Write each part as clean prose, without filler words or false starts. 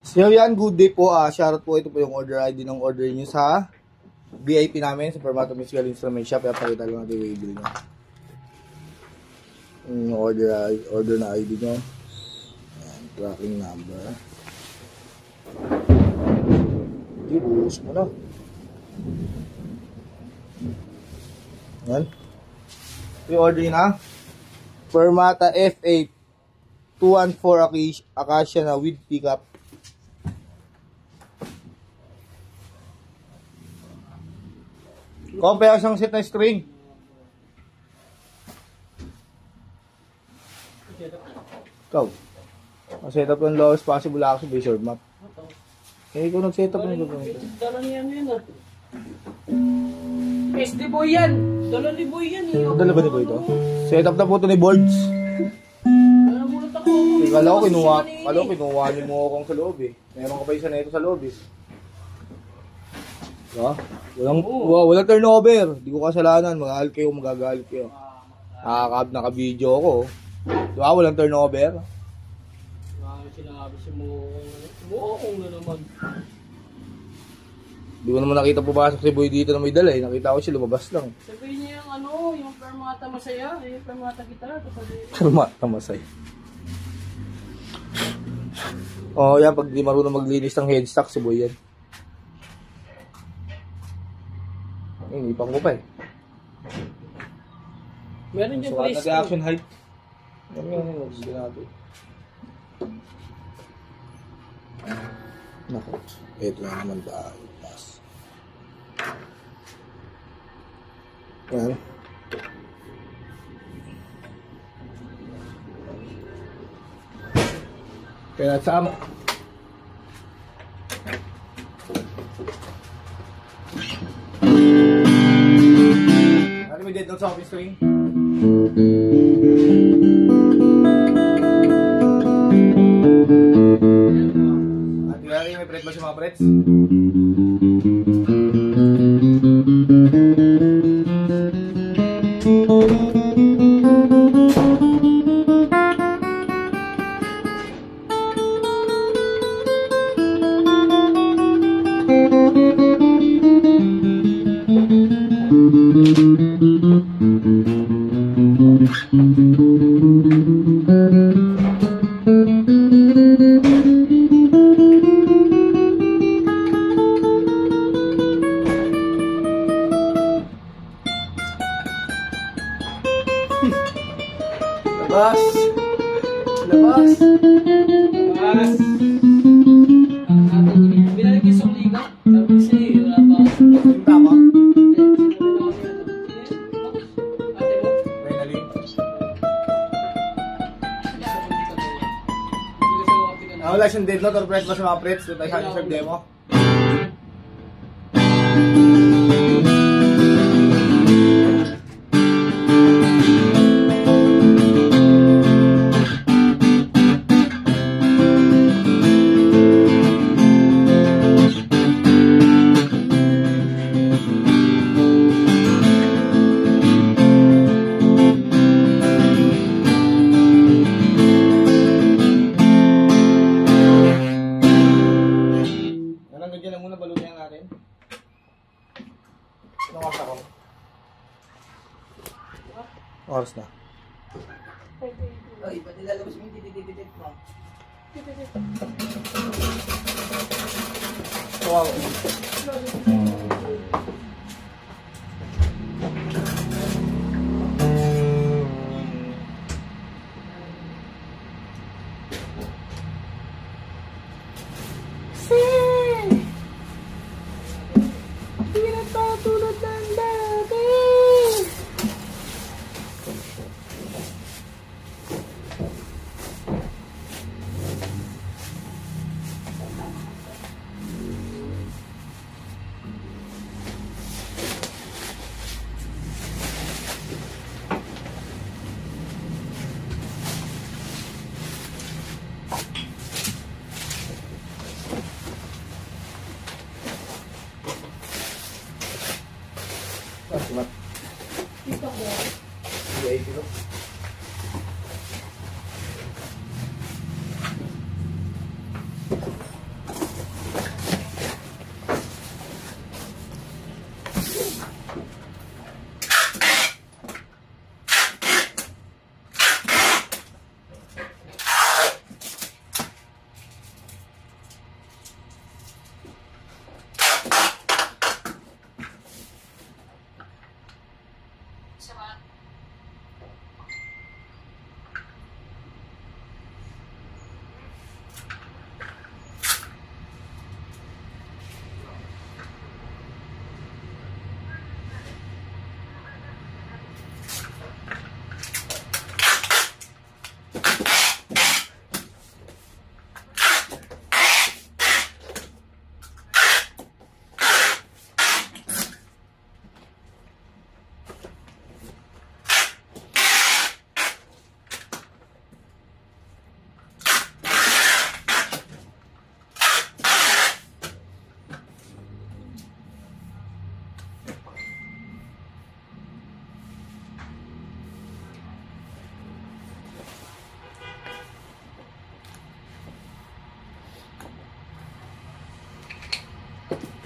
So yan, good day po. Shoutout po, ito po yung order ID ng order nyo sa VIP namin sa Permato Musical Instrument Shop. Kaya pakita lang natin yung i-bill nyo. Yung order na ID nyo. Ayan, tracking number. Hindi, buhos mo na. Ayan. Yung order na. Permata F8 214 Acacia na with pickup. Compare isang set na string. Ikaw. Set up yung lowest possible access base or map. Eh, kung nag-set up yung gagawin. Dala niya yan ah. SD boy yan. Dala ni boy yan eh. Dala ba ni boy ito? Set up na po ito ni Boards. Namulat ako. Kala ko kinuha ni mo akong sa loob eh. Meron ka pa isa na ito sa loob eh. Diba? Walang turnover. Di ko kasalanan. Magagalit kayo. Naka-video ako. Diba? Walang turnover. Sinabi si mo. Muokong na naman. Di ko naman nakita pumasok si Boy dito na may dala eh. Nakita ko siya lumabas lang. Sabihin niya yung yung Permata masaya. Yung Permata kita. Permata masaya. Oh, yan. Pag di marunong maglinis ng headstock, si Boy yan. Ipang ko pa eh. Meron dyan so, place. Nag-action height. Yan. Naku. Ito na naman dahil. Yan. Kaya sama. Ano may dead note sa office string? At gari may fret ba siya mga frets? Labas! Binalik yung suliga. Sabi siya, wala pa. Yung tama? Ate mo? Finally. Wala siyang dead note or fret ba sa mga frets? Doon tayo sa aking demo. Nandiyan na muna, balutin natin. Anong oras ako? Oras na. Ay, pati lalabas mo yung tititititip mo. Wow. Sumat. Dito ko. VIP ko.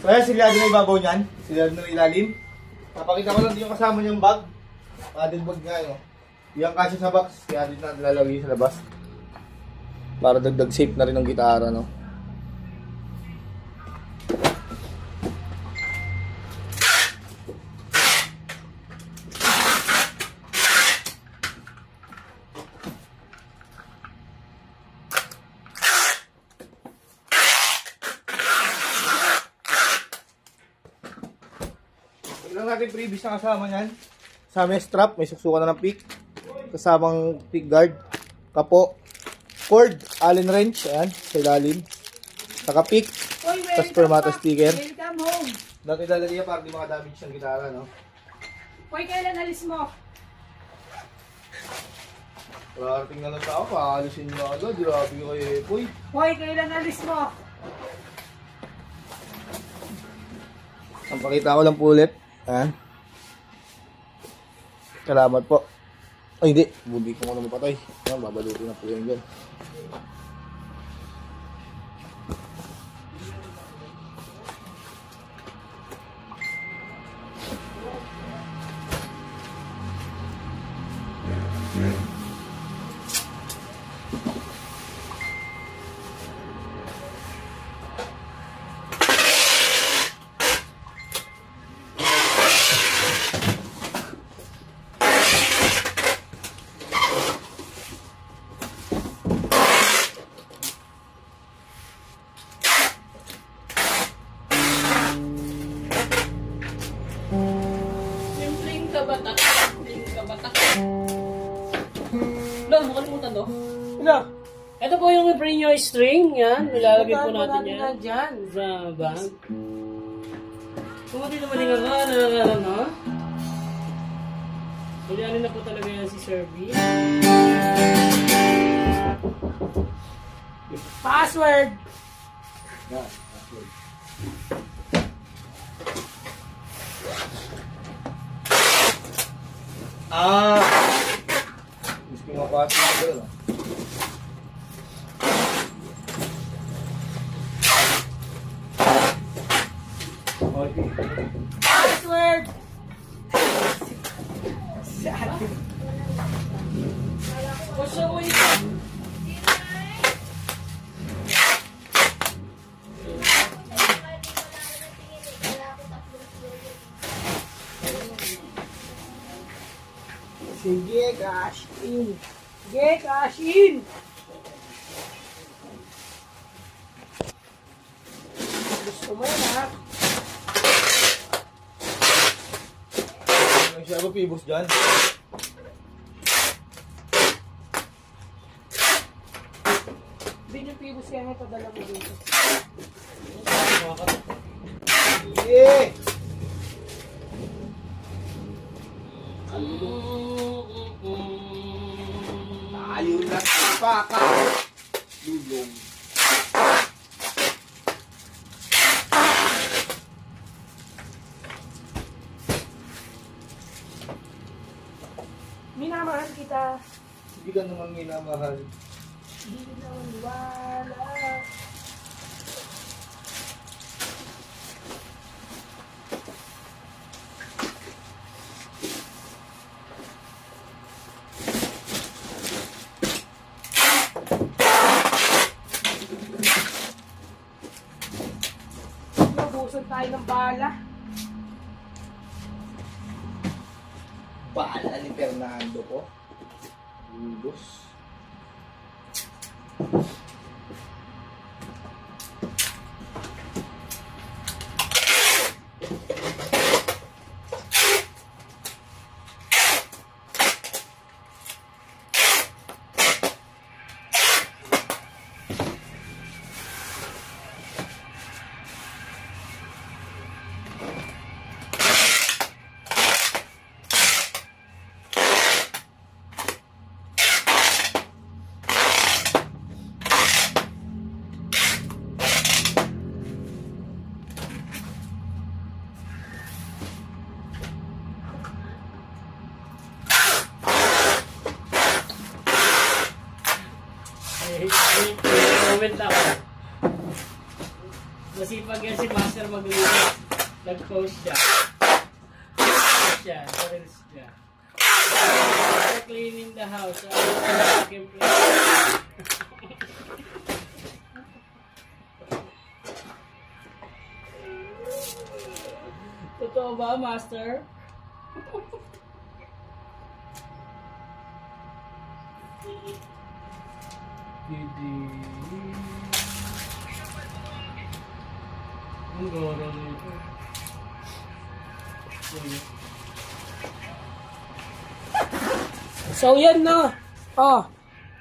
So ayan, silyado na ibabaw niyan. Silyado na ilalim. Napakita ko lang din yung kasama niyang bag. Padded bag nga yun. Yung kasi sa box, kaya din natin lalagay sa labas. Para dagdag safe na rin ang gitara, no? Tignan natin previous na kasama niyan. Kasama yung strap, may suksukan na ng pick. Kasamang pick guard. Kapo. Cord, Allen wrench, ayan, sa ilalim. Saka pick. Tapos permata sticker. Welcome home. Dati lalagay para di makadamage ng gitara, no? Hoy, kailan alis mo? Parating na lang sa ako, paalisin nyo agad. Grabe ko eh, Poy. Hoy, kailan alis mo? Ang pakita ko lang po ulit. Ayan. Salamat po. Ay, hindi. Bubi ko muna mapatay. Ayan, babalutin na po yan dyan. Simpleng kabatak. Simpleng kabatak. Lo, makalimutan to. Ano? Ito po yung premium string. Yan. Nilalagay po natin yan. Dyan. Sa bag. Kung hindi naman yung nakakalam, ha? Kulianin na po talaga yan si Serby. Password. Yan, password. Gusto nga password ko doon, Okay. Password. Basta ko yun. Sige, cash in. Sige, cash in. Gusto mo yan, ha? May siya ko pibos dyan. Binipibos kaya ito, dala mo dito. Yeah! Tayo na paka. Lulong. Minamahal kita. Hindi ka naman minamahal. Hindi naman wala. Nabusan tayo ng bala. Bahala ni Fernando ko. Lubos. Comment ako. Masipag yan si Master maglinis. Nag-post siya. Nag-post siya. Sa reels siya. After cleaning the house, vacuum cleaner. Totoo ba, Master? Didi. Ang gora nito. So yan na. Oh,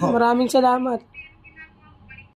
maraming salamat.